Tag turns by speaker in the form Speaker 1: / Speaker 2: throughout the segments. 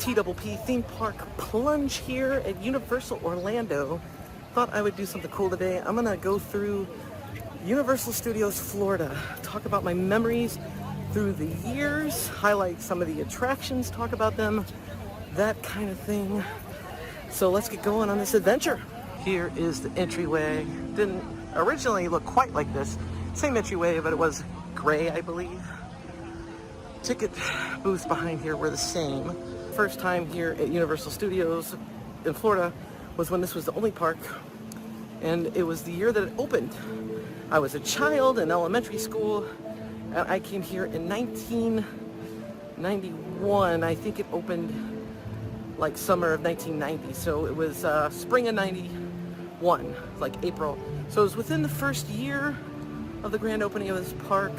Speaker 1: TPP theme park Plunge here at Universal Orlando. Thought I would do something cool today. I'm gonna go through Universal Studios Florida, talk about my memories through the years, highlight some of the attractions, talk about them, that kind of thing. So let's get going on this adventure. Here is the entryway. Didn't originally look quite like this. Same entryway, but it was gray, I believe. Ticket booths behind here were the same. First time here at Universal Studios in Florida was when this was the only park, and it was the year that it opened. I was a child in elementary school, and I came here in 1991. I think it opened like summer of 1990, so it was spring of 91, like April. So it was within the first year of the grand opening of this park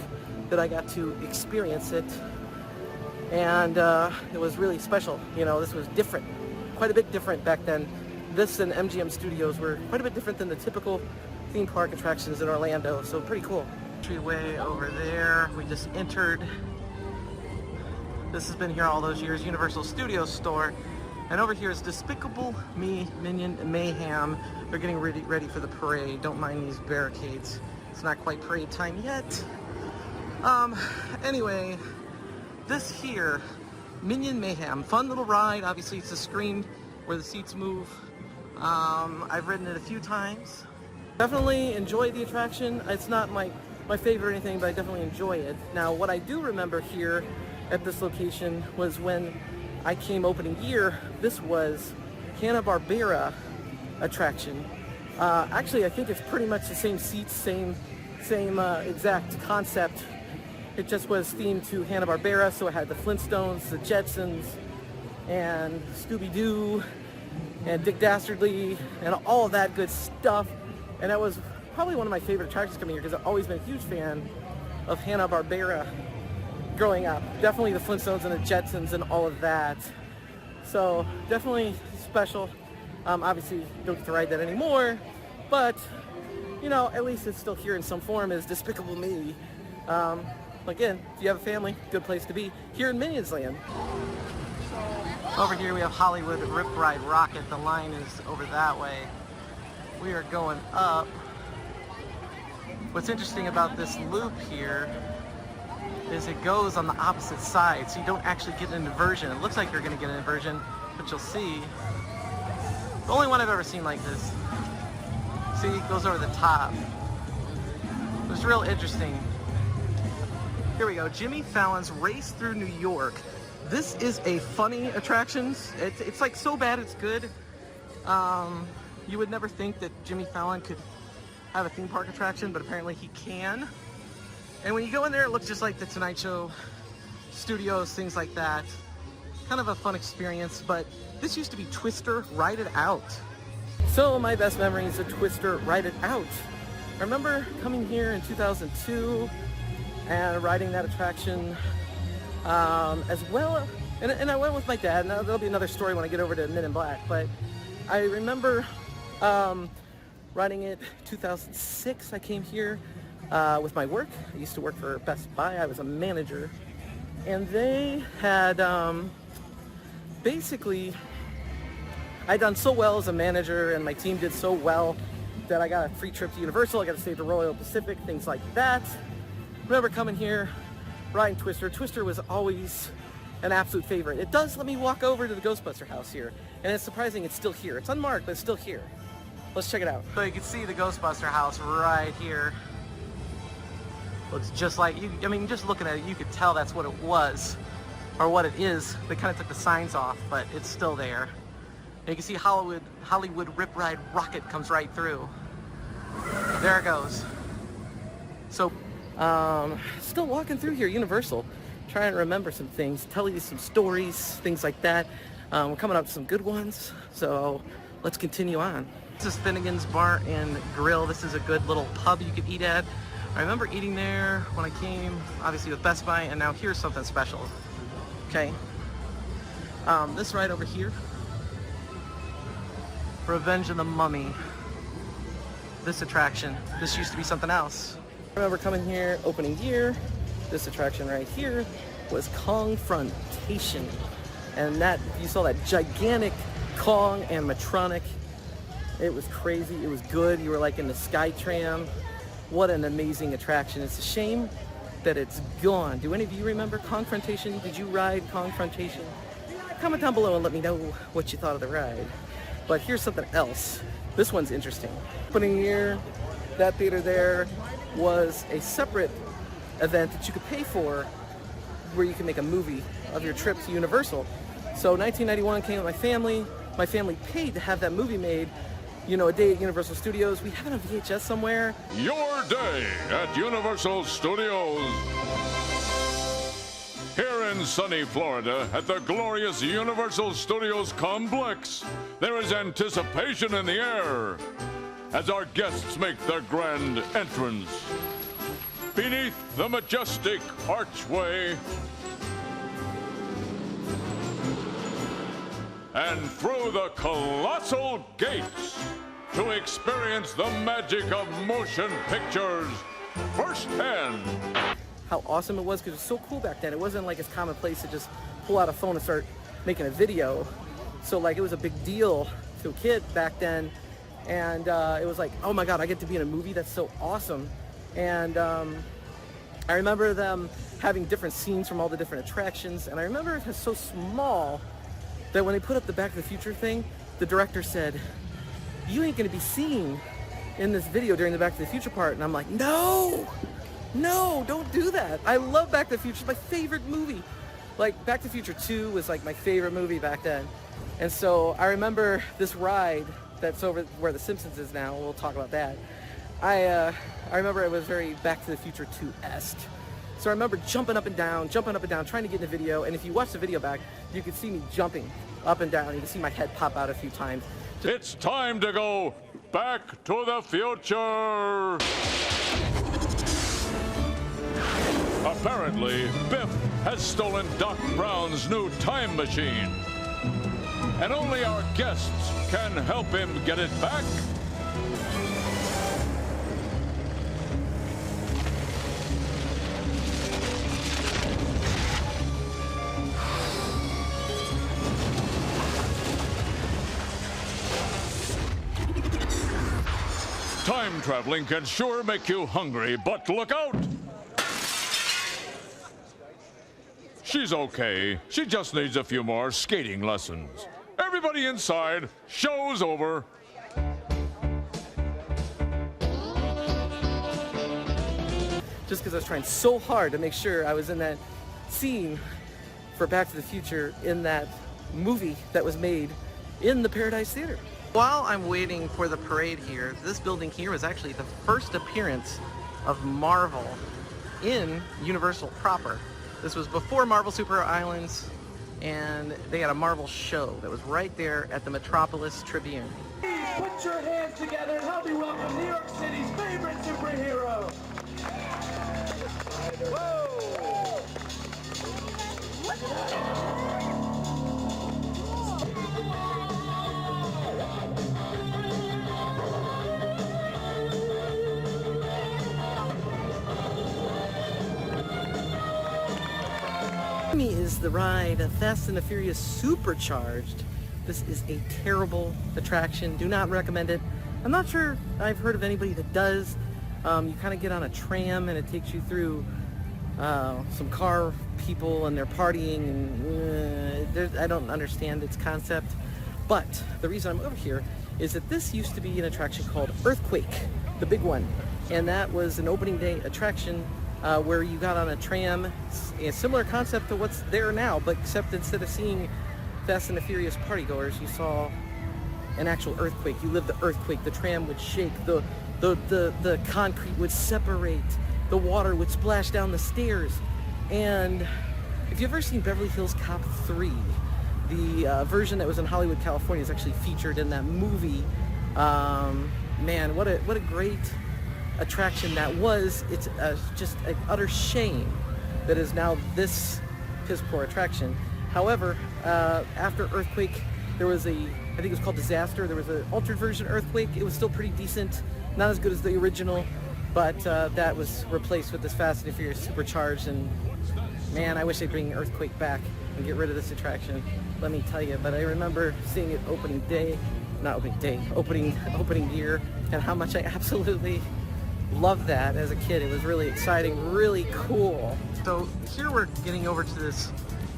Speaker 1: that I got to experience it, and it was really special. You know, this was different, quite a bit different back then. This and MGM Studios were quite a bit different than the typical theme park attractions in Orlando, so pretty cool. Entryway over there, we just entered. This has been here all those years, Universal Studios store. And over here is Despicable Me, Minion Mayhem. They're getting ready for the parade. Don't mind these barricades. It's not quite parade time yet. Anyway, this here, Minion Mayhem, fun little ride. Obviously it's a screen where the seats move. I've ridden it a few times. Definitely enjoy the attraction. It's not my favorite or anything, but I definitely enjoy it. Now, what I do remember here at this location was when I came opening year, this was Hanna-Barbera attraction. Actually, I think it's pretty much the same seats, same exact concept. It just was themed to Hanna-Barbera, so it had the Flintstones, the Jetsons, and Scooby-Doo, and Dick Dastardly, and all of that good stuff. And that was probably one of my favorite attractions coming here, because I've always been a huge fan of Hanna-Barbera growing up. Definitely the Flintstones and the Jetsons and all of that. So definitely special. Obviously don't get to ride that anymore, but you know, at least it's still here in some form as Despicable Me. Again, if you have a family, good place to be here in Minions Land. Over here we have Hollywood Rip Ride Rocket. The line is over that way. We are going up. What's interesting about this loop here is it goes on the opposite side, so you don't actually get an inversion. It looks like you're going to get an inversion, but you'll see. The only one I've ever seen like this. See, it goes over the top. It was real interesting. Here we go, Jimmy Fallon's Race Through New York. This is a funny attraction. It's like so bad it's good. You would never think that Jimmy Fallon could have a theme park attraction, but apparently he can. And when you go in there, it looks just like the Tonight Show studios, things like that. Kind of a fun experience, but this used to be Twister Ride It Out. So my best memories of Twister Ride It Out. I remember coming here in 2002 and riding that attraction as well. And I went with my dad. Now there'll be another story when I get over to Men in Black, but I remember riding it 2006. I came here with my work. I used to work for Best Buy. I was a manager, and they had basically, I'd done so well as a manager, and my team did so well that I got a free trip to Universal. I got to stay at the Royal Pacific, things like that. Remember coming here, riding Twister. Twister was always an absolute favorite. It does let me walk over to the Ghostbuster house here, and it's surprising it's still here. It's unmarked, but it's still here. Let's check it out. So you can see the Ghostbuster house right here. Looks just like, I mean, just looking at it, you could tell that's what it was, or what it is. They kind of took the signs off, but it's still there. And you can see Hollywood Rip Ride Rocket comes right through. There it goes. So, still walking through here, Universal, trying to remember some things, tell you some stories, things like that. We're coming up with some good ones, so let's continue on. This is Finnegan's Bar and Grill. This is a good little pub you could eat at. I remember eating there when I came, obviously with Best Buy, and now here's something special. Okay. This ride over here, Revenge of the Mummy. This attraction, this used to be something else. I remember coming here, opening year. This attraction right here was Kongfrontation. And that, you saw that gigantic Kong animatronic. It was crazy. It was good. You were like in the Sky Tram. What an amazing attraction. It's a shame that it's gone. Do any of you remember Kongfrontation? Did you ride Kongfrontation? Comment down below and let me know what you thought of the ride. But here's something else. This one's interesting. Opening year, that theater there was a separate event that you could pay for where you can make a movie of your trip to Universal. So 1991 came with my family. My family paid to have that movie made. You know, a day at Universal Studios. We have it on VHS somewhere.
Speaker 2: Your day at Universal Studios. Here in sunny Florida at the glorious Universal Studios complex, there is anticipation in the air as our guests make their grand entrance. Beneath the majestic archway and through the colossal gates to experience the magic of motion pictures firsthand.
Speaker 1: How awesome it was, because it was so cool back then. It wasn't like it's commonplace to just pull out a phone and start making a video. So like it was a big deal to a kid back then. And it was like, oh my God, I get to be in a movie. That's so awesome. And I remember them having different scenes from all the different attractions. And I remember it was so small that when they put up the Back to the Future thing, the director said, you ain't gonna be seen in this video during the Back to the Future part. And I'm like, no, don't do that. I love Back to the Future. It's my favorite movie. Like Back to the Future 2 was like my favorite movie back then. And so I remember this ride that's over where the Simpsons is now. We'll talk about that. I remember it was very Back to the Future 2-esque. So I remember jumping up and down, trying to get in the video. And if you watch the video back, you can see me jumping up and down. You can see my head pop out a few times.
Speaker 2: It's time to go back to the future. Apparently, Biff has stolen Doc Brown's new time machine. And only our guests can help him get it back. Time traveling can sure make you hungry, but look out! She's okay. She just needs a few more skating lessons. Everybody inside, show's over.
Speaker 1: Just because I was trying so hard to make sure I was in that scene for Back to the Future in that movie that was made in the Paradise Theater. While I'm waiting for the parade here, this building here was actually the first appearance of Marvel in Universal proper. This was before Marvel Super Islands, and they had a Marvel show that was right there at the Metropolis Tribune.
Speaker 3: Put your hands together and help me welcome New York City's favorite superhero. Whoa!
Speaker 1: Is the ride Fast and the Furious Supercharged. This is a terrible attraction. Do not recommend it. I'm not sure I've heard of anybody that does. You kind of get on a tram and it takes you through some car people and they're partying, and I don't understand its concept. But the reason I'm over here is that this used to be an attraction called Earthquake, the big one, and that was an opening day attraction where you got on a tram, a similar concept to what's there now, but except instead of seeing Fast and the Furious partygoers, you saw an actual earthquake. You lived the earthquake. The tram would shake. The concrete would separate. The water would splash down the stairs. And if you've ever seen Beverly Hills Cop 3, the version that was in Hollywood, California is actually featured in that movie. Man, what a great attraction that was. It's just an utter shame that is now this piss poor attraction. However, after Earthquake, there was I think it was called Disaster. There was an altered version of Earthquake. It was still pretty decent, not as good as the original, but that was replaced with this Fast and Furious Supercharged. And man, I wish they'd bring Earthquake back. and get rid of this attraction, let me tell you. But I remember seeing it opening day, not opening day, opening year, and how much I absolutely loved that as a kid. It was really exciting, really cool. So here we're getting over to this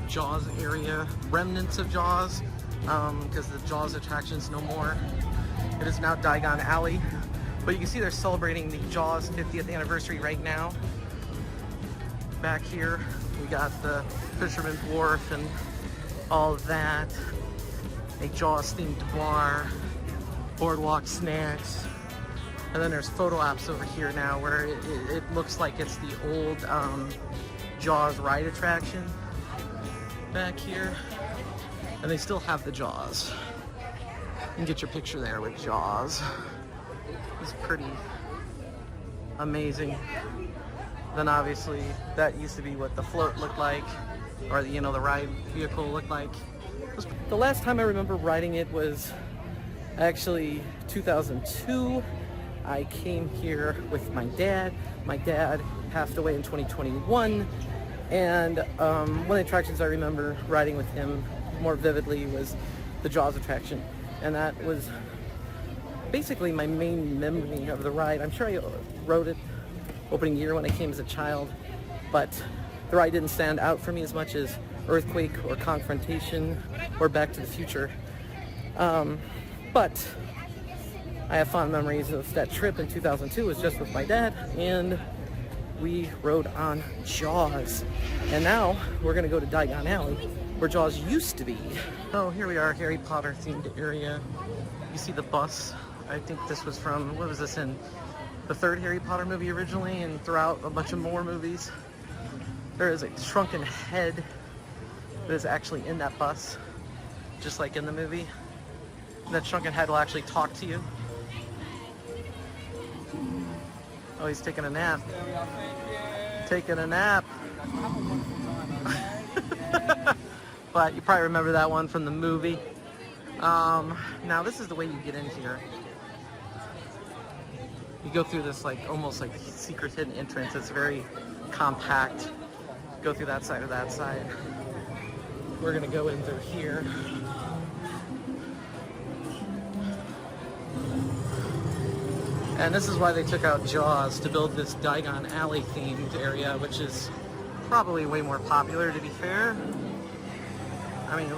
Speaker 1: Jaws area, remnants of Jaws, because the Jaws attraction's no more. It is now Diagon Alley, but you can see they're celebrating the Jaws 50th anniversary right now. Back here, we got the Fisherman's Wharf and all of that. A Jaws themed bar, boardwalk snacks, and then there's photo ops over here now where it looks like it's the old Jaws ride attraction back here, and they still have the Jaws. You can get your picture there with Jaws. It's pretty amazing. Then obviously that used to be what the float looked like, or the, you know, the ride vehicle looked like. The last time I remember riding it was actually 2002. I came here with my dad. My dad passed away in 2021, and one of the attractions I remember riding with him more vividly was the Jaws attraction, and that was basically my main memory of the ride. I'm sure I rode it opening year when I came as a child, but the ride didn't stand out for me as much as Earthquake or Kongfrontation or Back to the Future. But I have fond memories of that trip in 2002. It was just with my dad, and we rode on Jaws. And now we're gonna go to Diagon Alley, where Jaws used to be. Oh, here we are, Harry Potter themed area. You see the bus. I think this was from, what was this in? The third Harry Potter movie originally, and throughout a bunch of more movies. There is a shrunken head that is actually in that bus, just like in the movie. That shrunken head will actually talk to you. Oh, he's taking a nap. Taking a nap. But you probably remember that one from the movie. Now this is the way you get in here. You go through this like almost like secret hidden entrance. It's very compact. Go through that side or that side. We're gonna go in through here. And this is why they took out Jaws, to build this Diagon Alley themed area, which is probably way more popular, to be fair. I mean,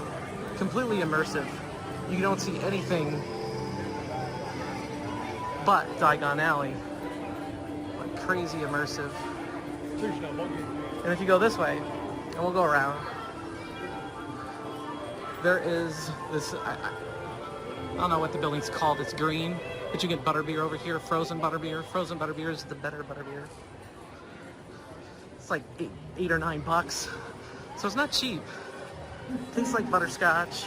Speaker 1: completely immersive. You don't see anything but Diagon Alley. Like crazy immersive. And if you go this way, and we'll go around, there is this, I don't know what the building's called, it's green, but you get butterbeer over here, frozen butterbeer. Frozen butterbeer is the better butterbeer. It's like $8 or $9, so it's not cheap. Tastes like butterscotch.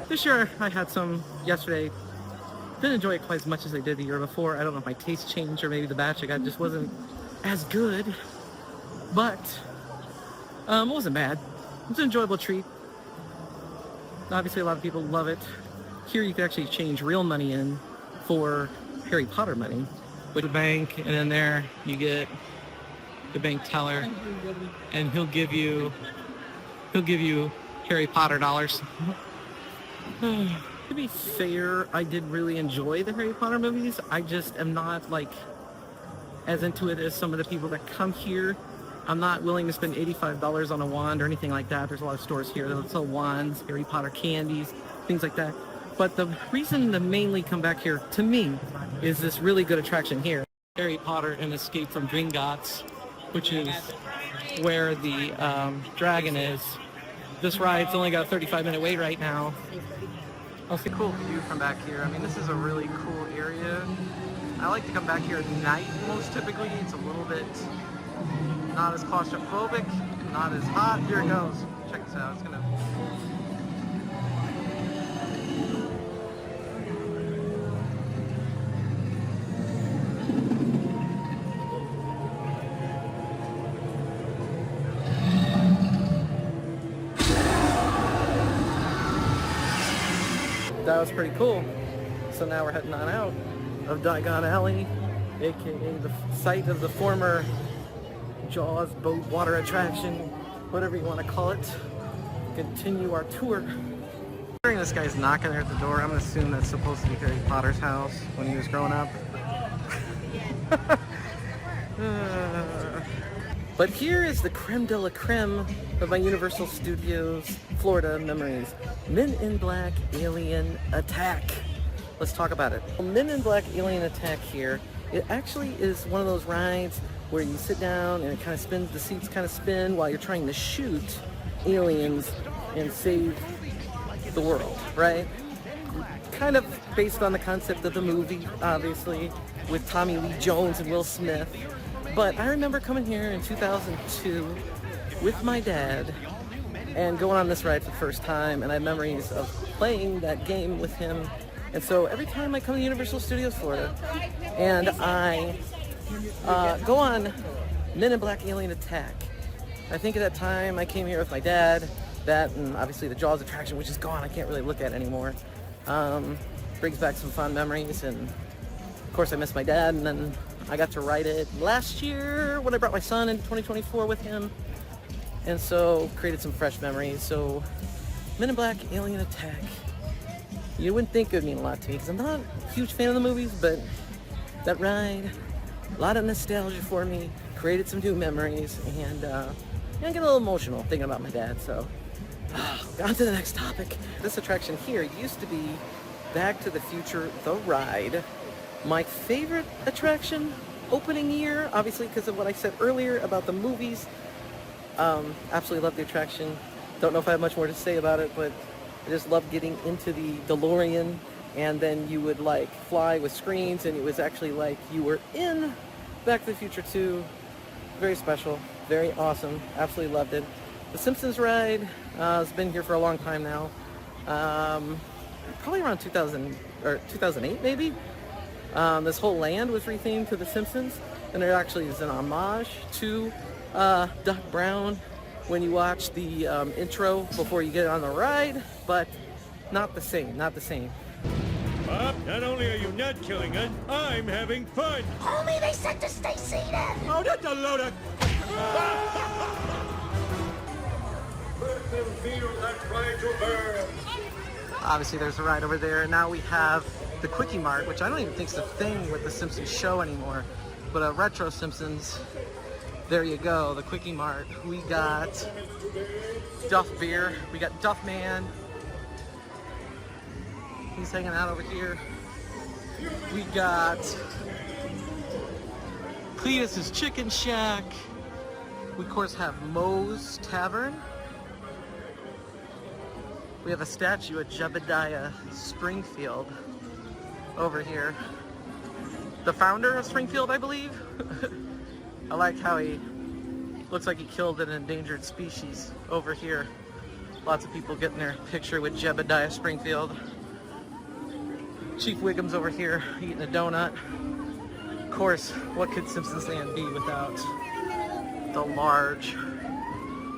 Speaker 1: This year I had some yesterday. Didn't enjoy it quite as much as I did the year before. I don't know if my taste changed or maybe the batch I got just wasn't as good, but it wasn't bad. It was an enjoyable treat. Obviously a lot of people love it. Here you can actually change real money in for Harry Potter money with the bank, and then there you get the bank teller, and he'll give you Harry Potter dollars. To be fair, I did really enjoy the Harry Potter movies. I just am not like as into it as some of the people that come here. I'm not willing to spend $85 on a wand or anything like that. There's a lot of stores here that sell wands, Harry Potter candies, things like that. But the reason to mainly come back here, to me, is this really good attraction here. Harry Potter and Escape from Gringotts, which is where the dragon is. This ride's only got a 35-minute wait right now. I'll see a cool view from back here. I mean, this is a really cool area. I like to come back here at night most typically. It's a little bit not as claustrophobic, not as hot. Here it goes. Check this out. It's gonna... That was pretty cool. So now we're heading on out of Diagon Alley, aka the site of the former Jaws boat water attraction. whatever you want to call it, continue our tour. This guy's knocking there at the door. I'm gonna assume that's supposed to be Harry Potter's house when he was growing up. But here is the creme de la creme of my Universal Studios Florida memories. Men in Black Alien Attack. Let's talk about it. Men in Black Alien Attack here, it actually is one of those rides where you sit down and it kind of spins, the seats kind of spin while you're trying to shoot aliens and save the world, right? Kind of based on the concept of the movie, obviously, with Tommy Lee Jones and Will Smith. But I remember coming here in 2002 with my dad and going on this ride for the first time, and I have memories of playing that game with him. And so every time I come to Universal Studios Florida and I go on Men in Black Alien Attack, I think at that time I came here with my dad, that and obviously the Jaws attraction, which is gone, I can't really look at anymore. Brings back some fond memories, and of course I miss my dad, and then I got to ride it last year when I brought my son in 2024 with him, and so created some fresh memories. So Men in Black Alien Attack, you wouldn't think it would mean a lot to me because I'm not a huge fan of the movies, but that ride, a lot of nostalgia for me, created some new memories, and I get a little emotional thinking about my dad. So on to the next topic. This attraction here used to be Back to the Future, the ride. My favorite attraction opening year, obviously because of what I said earlier about the movies. Absolutely love the attraction. Don't know if I have much more to say about it, but I just love getting into the DeLorean, and then you would like fly with screens, and it was actually like you were in Back to the Future 2. Very special, very awesome, absolutely loved it. The Simpsons ride has been here for a long time now. Probably around 2000 or 2008 maybe. This whole land was rethemed to The Simpsons, and there actually is an homage to Doc Brown when you watch the intro before you get on the ride, but not the same, not the same.
Speaker 4: Bob, not only are you not killing us, I'm having fun!
Speaker 5: Homie, they said to stay seated!
Speaker 4: Oh, that's a load of...
Speaker 1: Obviously there's a ride over there, and now we have the Quickie Mart, which I don't even think is a thing with the Simpsons show anymore, but a retro Simpsons. There you go, the Quickie Mart. We got Duff Beer, we got Duff Man. He's hanging out over here. We got Cletus's Chicken Shack. We of course have Moe's Tavern. We have a statue of Jebediah Springfield over here. The founder of Springfield, I believe. I like how he looks like he killed an endangered species over here. Lots of people getting their picture with Jebediah Springfield. Chief Wiggum's over here eating a donut. Of course, what could Simpsons Land be without the large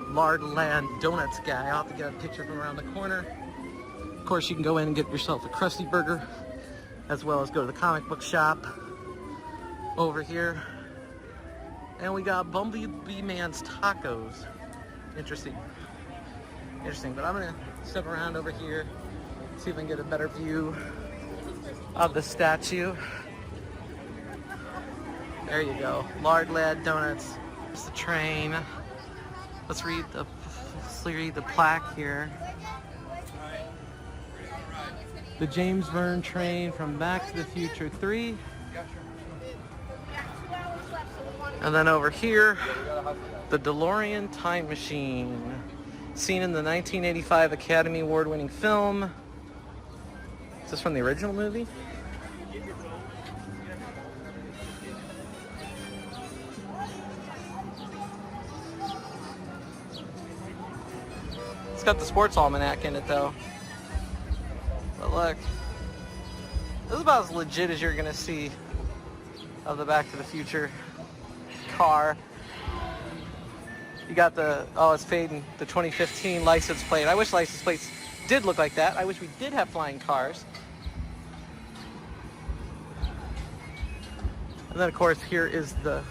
Speaker 1: Land Donuts guy? I'll have to get a picture from around the corner. Of course, you can go in and get yourself a Krusty Burger, as well as go to the comic book shop over here. And we got Bumblebee Man's Tacos. Interesting. But I'm gonna step around over here, see if I can get a better view of the statue. There you go, Lard Lad Donuts. There's the train. Let's read the plaque here. The James Verne train from Back to the Future 3. And then over here, the DeLorean Time Machine, seen in the 1985 Academy Award-winning film. Is this from the original movie? It's got the sports almanac in it though. But look, this is about as legit as you're gonna see of the Back to the Future car. You got the, oh, it's fading, the 2015 license plate. I wish license plates did look like that. I wish we did have flying cars. And then of course here is the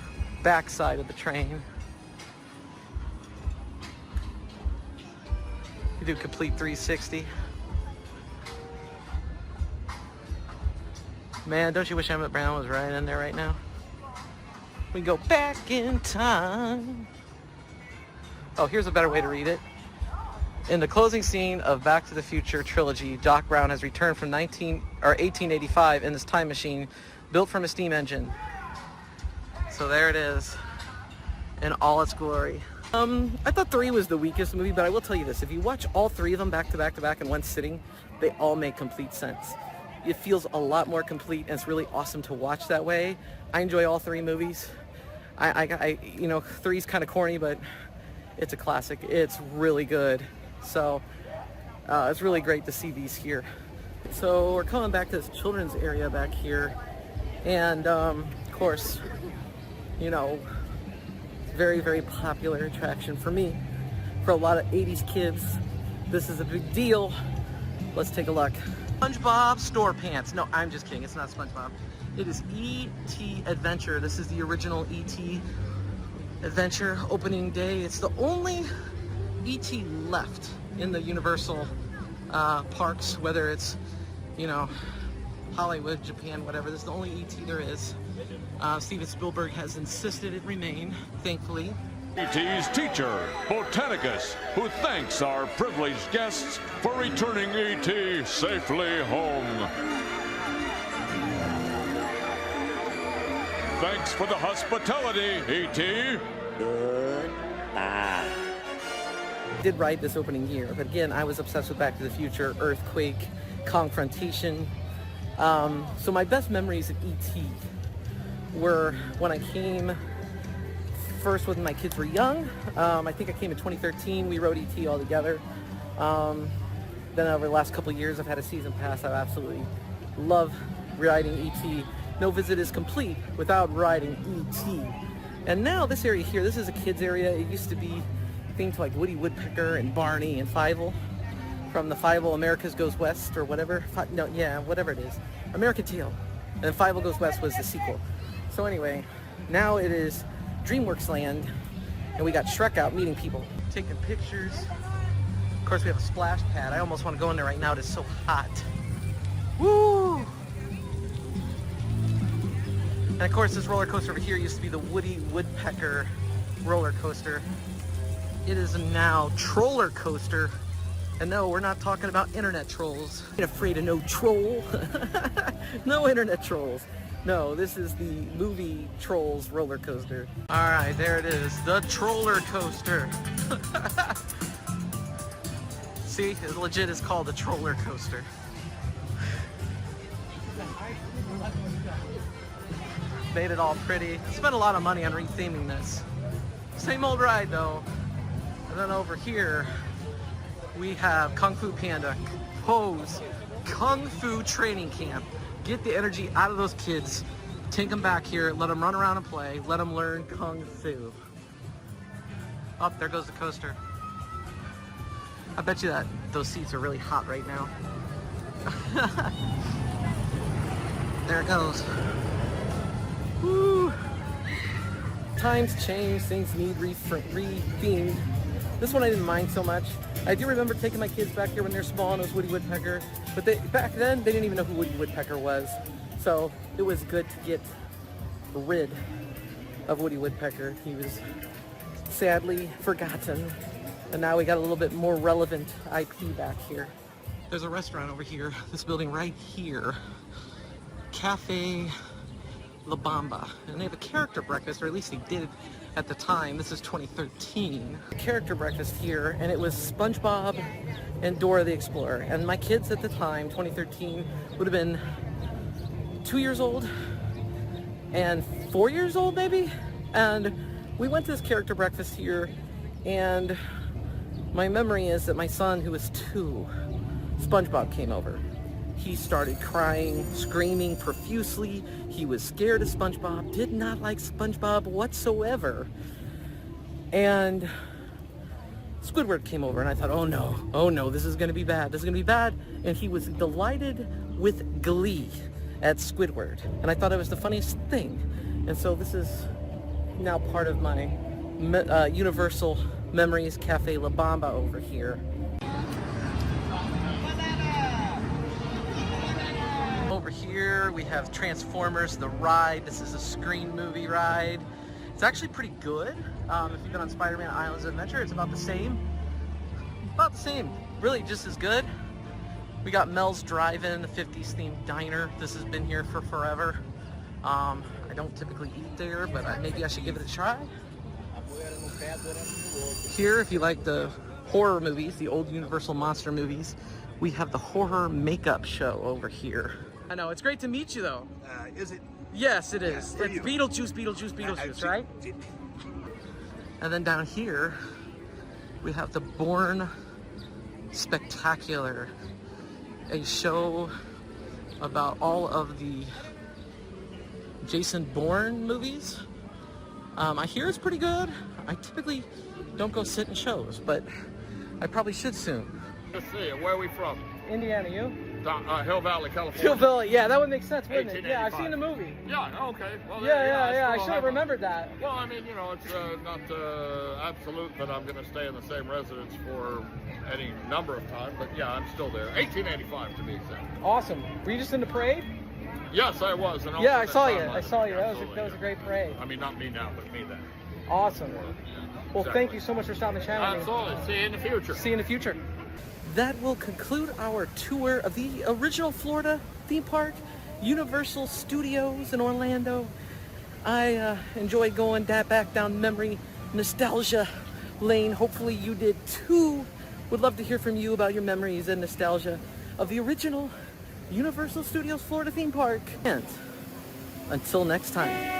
Speaker 1: back side of the train. do complete 360. Man, don't you wish Emmett Brown was right in there right now? We go back in time. Oh, here's a better way to read it. In the closing scene of Back to the Future trilogy, Doc Brown has returned from 1885 in this time machine built from a steam engine. So there it is in all its glory. I thought 3 was the weakest movie, but I will tell you this. If you watch all 3 of them back to back to back in one sitting, they all make complete sense. It feels a lot more complete, and it's really awesome to watch that way. I enjoy all 3 movies. You know, 3's kind of corny, but it's a classic. It's really good. So it's really great to see these here. So we're coming back to this children's area back here, and of course, you know, very, very popular attraction for me. For a lot of 80s kids, this is a big deal. Let's take a look. SpongeBob Store Pants. No, I'm just kidding. It's not SpongeBob. It is E.T. Adventure. This is the original E.T. Adventure opening day. It's the only E.T. left in the Universal parks, whether it's, you know, Hollywood, Japan, whatever. This is the only E.T. there is. Steven Spielberg has insisted it remain, thankfully.
Speaker 2: E.T.'s teacher, Botanicus, who thanks our privileged guests for returning E.T. safely home. Thanks for the hospitality, E.T.
Speaker 1: I did ride this opening year, but again, I was obsessed with Back to the Future, Earthquake, Kongfrontation. So my best memories of E.T. were when I came first when my kids were young. I think I came in 2013. We rode E.T. all together. Then over the last couple of years, I've had a season pass. I absolutely love riding E.T. No visit is complete without riding E.T. And now this area here, this is a kids area. It used to be things like Woody Woodpecker and Barney and Fievel. From the Fievel America's Goes West or whatever. Whatever it is. American Tail. And Fievel Goes West was the sequel. So anyway, now it is DreamWorks Land, and we got Shrek out meeting people. Taking pictures. Of course, we have a splash pad. I almost want to go in there right now. It is so hot. Woo! And of course, this roller coaster over here used to be the Woody Woodpecker roller coaster. It is now Troller Coaster. And no, we're not talking about internet trolls. I'm afraid of no troll. No internet trolls. No, this is the movie Trolls roller coaster. All right, there it is, the Troller Coaster. See, it legit is called the Troller Coaster. Made it all pretty. Spent a lot of money on retheming this. Same old ride though. And then over here, we have Kung Fu Panda, Pose, Kung Fu Training Camp. Get the energy out of those kids. Take them back here, let them run around and play, let them learn Kung Fu. Oh, there goes the coaster. I bet you that those seats are really hot right now. There it goes. Woo! Times change, things need rethemed. This one I didn't mind so much. I do remember taking my kids back here when they're small and it was Woody Woodpecker, but back then they didn't even know who Woody Woodpecker was. So it was good to get rid of Woody Woodpecker. He was sadly forgotten, and now we got a little bit more relevant IP back here. There's a restaurant over here, this building right here, Cafe La Bamba, and they have a character breakfast, or at least they did at the time. This is 2013. Character breakfast here, and it was SpongeBob and Dora the Explorer. And my kids at the time, 2013, would have been 2 years old and 4 years old maybe. And we went to this character breakfast here, and my memory is that my son, who was 2, SpongeBob came over. He started crying, screaming profusely. He was scared of SpongeBob, did not like SpongeBob whatsoever. And Squidward came over, and I thought, oh no, this is gonna be bad, this is gonna be bad. And he was delighted with glee at Squidward. And I thought it was the funniest thing. And so this is now part of my Universal Memories Cafe La Bamba over here. here we have Transformers, the ride. This is a screen movie ride. It's actually pretty good. If you've been on Spider-Man Islands of Adventure, it's about the same. About the same. Really just as good. We got Mel's Drive-In, the 50s themed diner. This has been here for forever. I don't typically eat there, but maybe I should give it a try. Here, if you like the horror movies, the old Universal monster movies, we have the horror makeup show over here. I know, it's great to meet you though.
Speaker 6: Is it?
Speaker 1: Yes, it is.
Speaker 6: Yeah,
Speaker 1: it's
Speaker 6: you.
Speaker 1: Beetlejuice, right? And then down here, we have the Bourne Spectacular, a show about all of the Jason Bourne movies. I hear it's pretty good. I typically don't go sit in shows, but I probably should soon.
Speaker 7: Let's see, where are we from?
Speaker 1: Indiana, you?
Speaker 7: Hill Valley, California.
Speaker 1: Hill Valley, yeah, that would make sense, wouldn't it? Yeah, I've
Speaker 7: 1885.
Speaker 1: seen the movie.
Speaker 7: Yeah, okay. Well,
Speaker 1: Yeah, I should have remembered that.
Speaker 7: Well, I mean, you know, it's not absolute that I'm going to stay in the same residence for any number of time, but yeah, I'm still there. 1885 to be exact.
Speaker 1: Awesome. Were you just in the parade?
Speaker 7: Yes, I was. And
Speaker 1: Yeah, I saw you.
Speaker 7: I
Speaker 1: That was a great parade.
Speaker 7: I mean, not me now, but me then.
Speaker 1: Awesome. Well,
Speaker 7: Exactly.
Speaker 1: thank you so much for stopping the channel.
Speaker 7: Absolutely. See you in the future.
Speaker 1: See you in the future. That will conclude our tour of the original Florida theme park, Universal Studios in Orlando. I enjoyed going back down memory nostalgia lane. Hopefully you did too. Would love to hear from you about your memories and nostalgia of the original Universal Studios Florida theme park. And until next time.